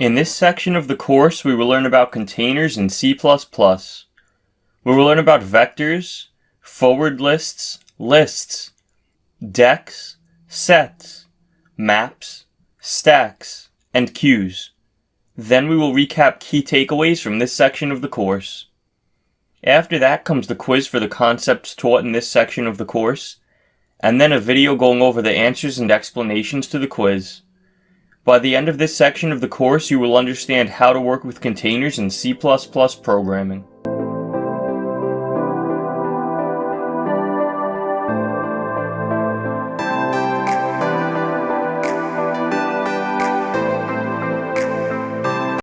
In this section of the course, we will learn about containers in C++. We will learn about vectors, forward lists, decks, sets, maps, stacks, and queues. Then we will recap key takeaways from this section of the course. After that comes the quiz for the concepts taught in this section of the course, and then a video going over the answers and explanations to the quiz. By the end of this section of the course, you will understand how to work with containers in C++ programming.